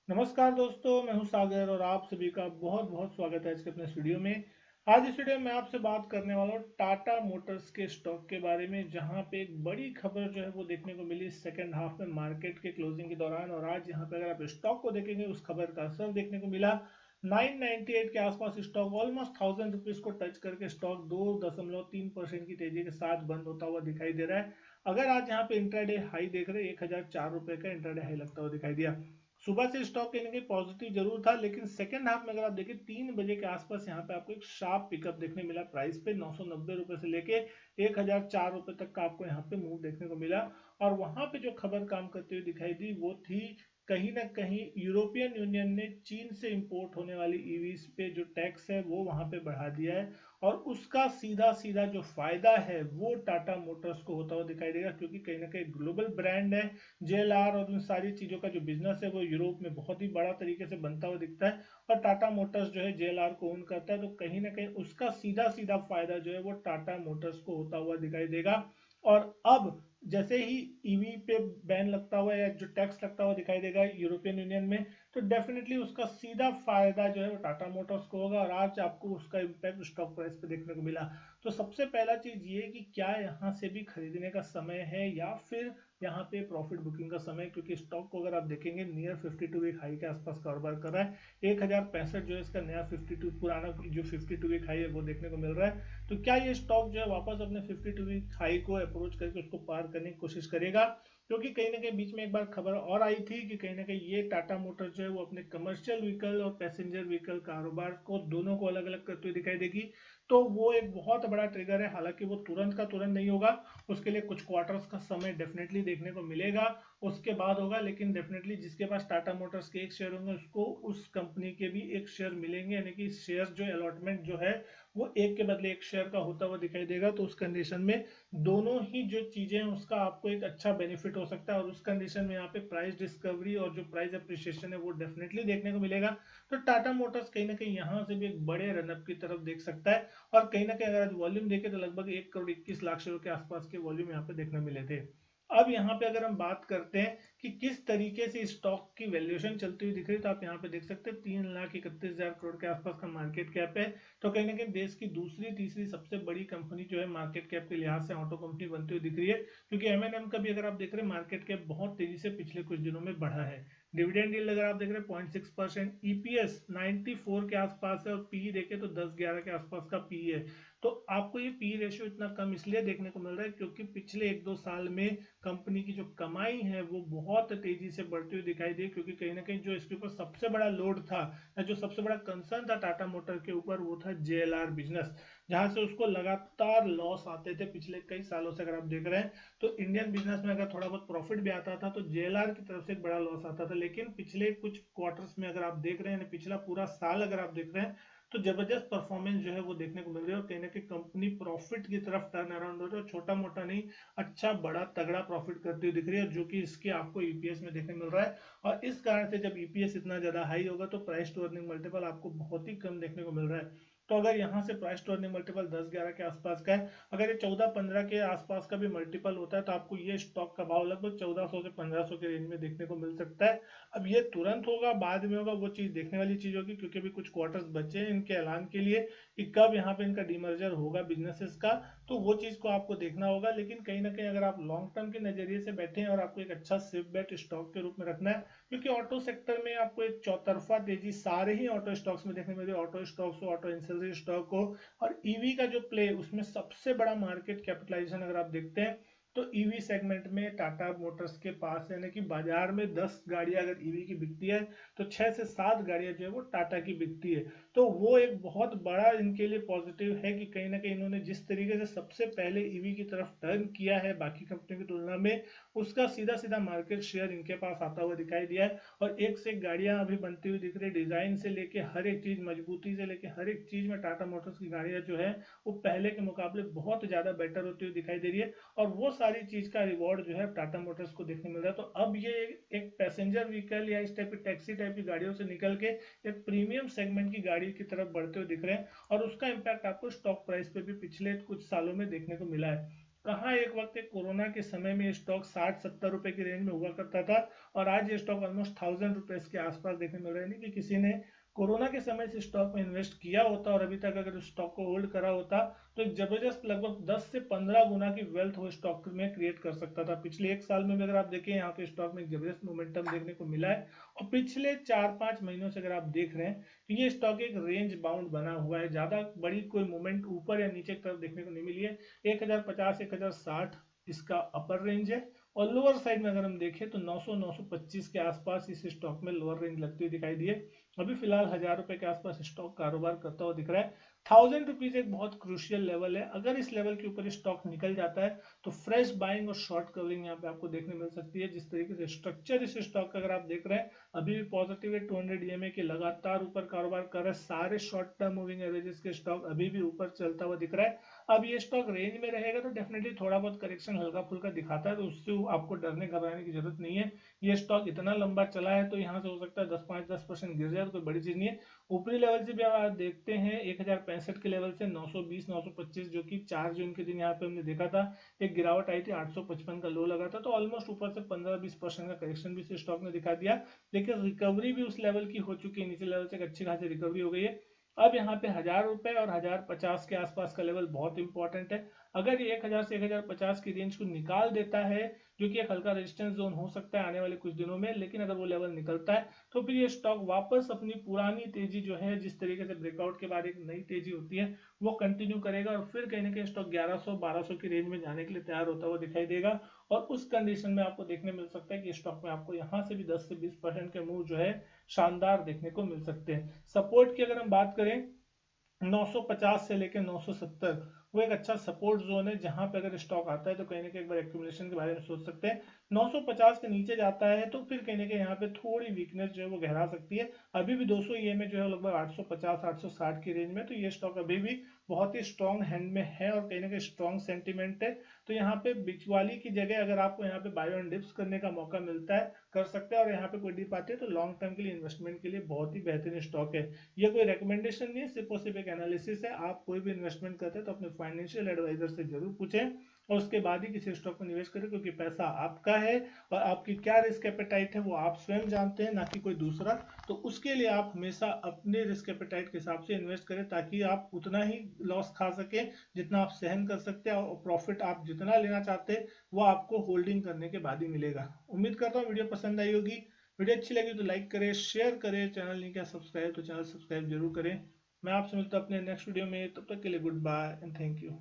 नमस्कार दोस्तों, मैं हूं सागर और आप सभी का बहुत बहुत स्वागत है आज के अपने वीडियो में। आज इस वीडियो में मैं आपसे बात करने वाला हूं टाटा मोटर्स के स्टॉक के बारे में, जहां पे एक बड़ी खबर जो है वो देखने को मिली सेकंड हाफ में मार्केट के क्लोजिंग के दौरान। और आज यहां पे अगर आप स्टॉक को देखेंगे, उस खबर का असर देखने को मिला। 998 के आसपास स्टॉक ऑलमोस्ट 1000 रुपीज को टच करके स्टॉक 2.3% की तेजी के साथ बंद होता हुआ दिखाई दे रहा है। अगर आज यहाँ पे इंट्राडे हाई देख रहे हैं, 1004 रुपए का इंट्राडे हाई लगता हुआ दिखाई दिया। सुबह से स्टॉक कहीं ना कहीं पॉजिटिव जरूर था, लेकिन सेकंड हाफ में अगर आप देखें 3 बजे के आसपास यहाँ पे आपको एक शार्प पिकअप देखने मिला प्राइस पे। 990 रुपए से लेके 1004 रुपए तक का आपको यहाँ पे मूव देखने को मिला। और वहां पे जो खबर काम करते हुए दिखाई दी वो थी, कहीं ना कहीं यूरोपियन यूनियन ने चीन से इंपोर्ट होने वाली ईवीज पे जो टैक्स है वो वहां पे बढ़ा दिया है। और उसका सीधा सीधा जो फायदा है वो टाटा मोटर्स को होता हुआ दिखाई देगा, क्योंकि कहीं ना कहीं ग्लोबल ब्रांड है। जेएलआर और उन सारी चीजों का जो बिजनेस है वो यूरोप में बहुत ही बड़ा तरीके से बनता हुआ दिखता है। और टाटा मोटर्स जो है जेएलआर को ओन करता है, तो कहीं ना कहीं उसका सीधा सीधा फायदा जो है वो टाटा मोटर्स को होता हुआ दिखाई देगा। और अब जैसे ही ईवी पे बैन लगता हुआ या जो टैक्स लगता हुआ दिखाई देगा यूरोपियन यूनियन में, तो डेफिनेटली उसका सीधा फायदा जो है वो टाटा मोटर्स को होगा। और आज आपको उसका इम्पैक्ट स्टॉक प्राइस पे देखने को मिला। तो सबसे पहला चीज ये कि क्या यहाँ से भी खरीदने का समय है या फिर यहाँ पे प्रॉफिट बुकिंग का समय, क्योंकि स्टॉक को अगर आप देखेंगे नियर 52 वीक हाई के आसपास कारोबार कर रहा है। 1065 जो है इसका नया 52 पुराना जो 52 वीक हाई है वो देखने को मिल रहा है। तो क्या ये स्टॉक जो है वापस अपने 52 वीक हाई को अप्रोच करके उसको पार करने की कोशिश करेगा? क्योंकि कहीं ना कहीं बीच में एक बार खबर और आई थी कि कहीं ना कहीं ये टाटा मोटर जो है वो अपने कमर्शियल व्हीकल और पैसेंजर व्हीकल कारोबार को दोनों को अलग अलग करते हुए दिखाई देगी। तो वो एक बहुत बड़ा ट्रिगर है। हालांकि वो तुरंत का तुरंत नहीं होगा, उसके लिए कुछ क्वार्टर्स का समय डेफिनेटली देखने को मिलेगा, उसके बाद होगा। लेकिन डेफिनेटली जिसके पास टाटा मोटर्स के एक शेयर होंगे उसको उस कंपनी के भी एक शेयर मिलेंगे, यानी कि शेयर जो अलॉटमेंट जो है वो एक के बदले एक शेयर का होता हुआ दिखाई देगा। तो उस कंडीशन में दोनों ही जो चीजें हैं उसका आपको एक अच्छा बेनिफिट हो सकता है। और उस कंडीशन में यहाँ पे प्राइस डिस्कवरी और जो प्राइस अप्रिसिएशन है वो डेफिनेटली देखने को मिलेगा। तो टाटा मोटर्स कहीं ना कहीं यहाँ से भी एक बड़े रनअप की तरफ देख सकता है। और कहीं ना कहीं अगर आज वॉल्यूम देखें तो लगभग 1 करोड़ 21 लाख शेयर के आसपास के वॉल्यूम यहाँ पे देखने मिले थे। अब यहाँ पे अगर हम बात करते हैं कि किस तरीके से स्टॉक की वैल्यूएशन चलती हुई दिख रही है, तो आप यहाँ पे देख सकते हैं 3,31,000 करोड़ के आसपास का मार्केट कैप है। तो कहीं ना कहीं देश की दूसरी तीसरी सबसे बड़ी कंपनी जो है मार्केट कैप के लिहाज से ऑटो कंपनी बनती हुई दिख रही है। क्योंकि एमएनएम का भी अगर आप देख रहे हैं मार्केट कैप बहुत तेजी से पिछले कुछ दिनों में बढ़ा है। डिविडेंड यील्ड अगर आप देख रहे हैं 0.6%, ईपीएस 94 के आसपास है, और पीई देखे तो 10-11 के आसपास का पीई है। तो आपको ये पी रेशियो इतना कम इसलिए देखने को मिल रहा है क्योंकि पिछले 1-2 साल में कंपनी की जो कमाई है वो बहुत तेजी से बढ़ती हुई दिखाई दी। क्योंकि कहीं ना कहीं जो इसके ऊपर सबसे बड़ा लोड था या जो सबसे बड़ा कंसर्न था टाटा मोटर के ऊपर वो था जेएलआर बिजनेस, जहां से उसको लगातार लॉस आते थे पिछले कई सालों से। अगर आप देख रहे हैं तो इंडियन बिजनेस में अगर थोड़ा बहुत प्रॉफिट भी आता था तो जेएलआर की तरफ से एक बड़ा लॉस आता था। लेकिन पिछले कुछ क्वार्टर्स में अगर आप देख रहे हैं, पिछला पूरा साल अगर आप देख रहे हैं, तो जबरदस्त परफॉर्मेंस जो है वो देखने को मिल रही है। और कहीं ना कहीं कंपनी प्रॉफिट की तरफ टर्न अराउंड हो रही है, छोटा मोटा नहीं, अच्छा बड़ा तगड़ा प्रॉफिट करती हुई दिख रही है, जो कि इसके आपको ईपीएस में देखने मिल रहा है। और इस कारण से जब ईपीएस इतना ज्यादा हाई होगा तो प्राइस टू अर्निंग मल्टीपल आपको बहुत ही कम देखने को मिल रहा है। तो अगर यहाँ से प्राइस टू अर्निंग मल्टीपल 10-11 के आसपास का है, अगर ये 14-15 के आसपास का भी मल्टीपल होता है तो आपको ये स्टॉक का भाव लगभग 1400 से 1500 के रेंज में देखने को मिल सकता है। अब ये तुरंत होगा बाद में होगा वो चीज देखने वाली चीज होगी, क्योंकि अभी कुछ क्वार्टर्स बचे हैं इनके ऐलान के लिए कि कब यहाँ पे इनका डीमर्जर होगा बिजनेसेस का। तो वो चीज को आपको देखना होगा। लेकिन कहीं ना कहीं अगर आप लॉन्ग टर्म के नजरिए से बैठे हैं और आपको एक अच्छा सेफ बेट स्टॉक के रूप में रखना है, क्योंकि ऑटो सेक्टर में आपको एक चौतरफा तेजी सारे ही ऑटो स्टॉक्स में देखने मिल रही है। ऑटो स्टॉक्स हो, ऑटो इंसल्री स्टॉक हो, और ईवी का जो प्ले उसमें सबसे बड़ा मार्केट कैपिटलाइजेशन अगर आप देखते हैं तो ईवी सेगमेंट में टाटा मोटर्स के पास, यानी कि बाजार में 10 गाड़ियां अगर ईवी की बिकती है तो 6 से 7 गाड़ियां जो है वो टाटा की बिकती है। तो वो एक बहुत बड़ा इनके लिए पॉजिटिव है कि कहीं ना कहीं इन्होंने जिस तरीके से सबसे पहले ईवी की तरफ टर्न किया है बाकी कंपनियों की तुलना में, उसका सीधा सीधा मार्केट शेयर इनके पास आता हुआ दिखाई दिया है। और एक से एक गाड़ियां अभी बनती हुई दिख रही है, डिजाइन से लेके हर एक चीज, मजबूती से लेके हर एक चीज में टाटा मोटर्स की गाड़ियां जो है वो पहले के मुकाबले बहुत ज्यादा बेटर होती हुई दिखाई दे रही है। और वो सारी चीज का रिवॉर्ड जो है टाटा मोटर्स को देखने मिल रहा है। तो अब ये एक पैसेंजर व्हीकल या इस टाइप की टैक्सी टाइप की गाड़ियों से निकल के एक प्रीमियम सेगमेंट की गाड़ी की तरफ बढ़ते हुए दिख रहे हैं। और उसका इम्पैक्ट आपको स्टॉक प्राइस पे भी पिछले कुछ सालों में देखने को मिला है। कहाँ एक वक्त एक कोरोना के समय में स्टॉक 60-70 रुपए की रेंज में हुआ करता था और आज ये स्टॉक ऑलमोस्ट 1000 रुपीज के आसपास देखने मिल रहा है। नहीं कि किसी ने कोरोना के समय से स्टॉक में इन्वेस्ट किया होता और अभी तक अगर उस स्टॉक को होल्ड करा होता तो एक जबरदस्त लगभग 10 से 15 गुना की वेल्थ वो स्टॉक में क्रिएट कर सकता था। पिछले एक साल में भी अगर आप देखें यहाँ पे स्टॉक में एक जबरदस्त मोमेंटम देखने को मिला है और पिछले 4-5 महीनों से अगर आप देख रहे हैं तो ये स्टॉक एक रेंज बाउंड बना हुआ है, ज्यादा बड़ी कोई मूवमेंट ऊपर या नीचे की तरफ देखने को नहीं मिली है। 1050 1060 इसका अपर रेंज है और लोअर साइड में अगर हम देखें तो 900 925 के आसपास इस स्टॉक में लोअर रेंज लगती हुई दिखाई दी है। अभी फिलहाल 1000 रुपए के आसपास स्टॉक कारोबार करता हुआ दिख रहा है। 1000 रुपीज एक बहुत क्रूशियल लेवल है, अगर इस लेवल के ऊपर स्टॉक निकल जाता है तो फ्रेश बाइंग और शॉर्ट कवरिंग यहाँ पे आपको देखने मिल सकती है। जिस तरीके से स्ट्रक्चर इस स्टॉक का अगर आप देख रहे हैं अभी भी पॉजिटिव है, 200 ईएमए के लगातार ऊपर कारोबार कर रहा है, सारे शॉर्ट टर्म मूविंग एवरेजेस के स्टॉक अभी भी ऊपर चलता हुआ दिख रहा है। अब ये स्टॉक रेंज में रहेगा तो डेफिनेटली थोड़ा बहुत करेक्शन हल्का फुल्का दिखाता है, तो उससे आपको डरने घबराने की जरूरत नहीं है। ये स्टॉक इतना लंबा चला है तो यहाँ से हो सकता है 10% गिर जाए तो कोई बड़ी चीज नहीं है। ऊपरी लेवल से भी आप देखते हैं 1065 के लेवल से 920 925 जो कि 4 जून के दिन यहाँ पे हमने देखा था एक गिरावट आई थी, 855 का लो लगा था, तो ऑलमोस्ट ऊपर से 15-20% का करेक्शन भी इस स्टॉक ने दिखा दिया। लेकिन रिकवरी भी उस लेवल की हो चुकी है, नीचे लेवल से एक अच्छी खासी रिकवरी हो गई है। अब यहाँ पे 1000 रुपए और 1050 के आसपास का लेवल बहुत इंपॉर्टेंट है। अगर ये 1000 से 1050 की रेंज को निकाल देता है जो कि एक हल्का रेजिस्टेंस जोन हो सकता है आने वाले कुछ दिनों में, लेकिन अगर वो लेवल निकलता है तो फिर ये स्टॉक वापस अपनी पुरानी तेजी जो है, जिस तरीके से ब्रेकआउट के बाद एक नई तेजी होती है वो कंटिन्यू करेगा और फिर कहीं ना कहीं स्टॉक 1100-1200 की रेंज में जाने के लिए तैयार होता हुआ दिखाई देगा। और उस कंडीशन में आपको देखने मिल सकता है कि स्टॉक में आपको यहाँ से भी 10 से 20% के मूव जो है शानदार देखने को मिल सकते हैं। सपोर्ट की अगर हम बात करें 950 से लेकर 970 वो एक अच्छा सपोर्ट जोन है, जहां पे अगर स्टॉक आता है तो कहीं ना कहीं एक बार एक्यूमुलेशन के बारे में सोच सकते हैं। 950 के नीचे जाता है तो फिर कहीं ना कहीं यहाँ पे थोड़ी वीकनेस जो है वो गहरा सकती है। अभी भी 200 ईएमए जो है लगभग 850 860 की रेंज में, तो ये स्टॉक अभी भी बहुत ही स्ट्रॉन्ग हैंड में है और कहीं ना कहीं स्ट्रॉन्ग सेंटीमेंट है। तो यहाँ पे बिचवाली की जगह अगर आपको यहाँ पे बाय ऑन डिप्स करने का मौका मिलता है कर सकते हैं, और यहाँ पे कोई डिप आती है तो लॉन्ग टर्म के लिए इन्वेस्टमेंट के लिए बहुत ही बेहतरीन स्टॉक है। ये कोई रिकमेंडेशन नहीं है, सिर्फ और सिर्फ एक एनालिसिस है। आप कोई भी इन्वेस्टमेंट करते हैं तो अपने फाइनेंशियल एडवाइजर से जरूर पूछें और उसके बाद ही किसी स्टॉक में निवेश करें, क्योंकि पैसा आपका है और आपकी क्या रिस्क एपेटाइट है वो आप स्वयं जानते हैं, ना कि कोई दूसरा। तो उसके लिए आप हमेशा अपने रिस्क एपेटाइट के हिसाब से इन्वेस्ट करें ताकि आप उतना ही लॉस खा सके जितना आप सहन कर सकते हैं और प्रॉफिट आप जितना लेना चाहते हैं वो आपको होल्डिंग करने के बाद ही मिलेगा। उम्मीद करता हूँ वीडियो पसंद आई होगी। वीडियो अच्छी लगी तो लाइक करें, शेयर करें, चैनल नहीं किया सब्सक्राइब तो चैनल सब्सक्राइब जरूर करें। मैं आपसे मिलता हूं अपने नेक्स्ट वीडियो में, तब तक के लिए good bye and thank you.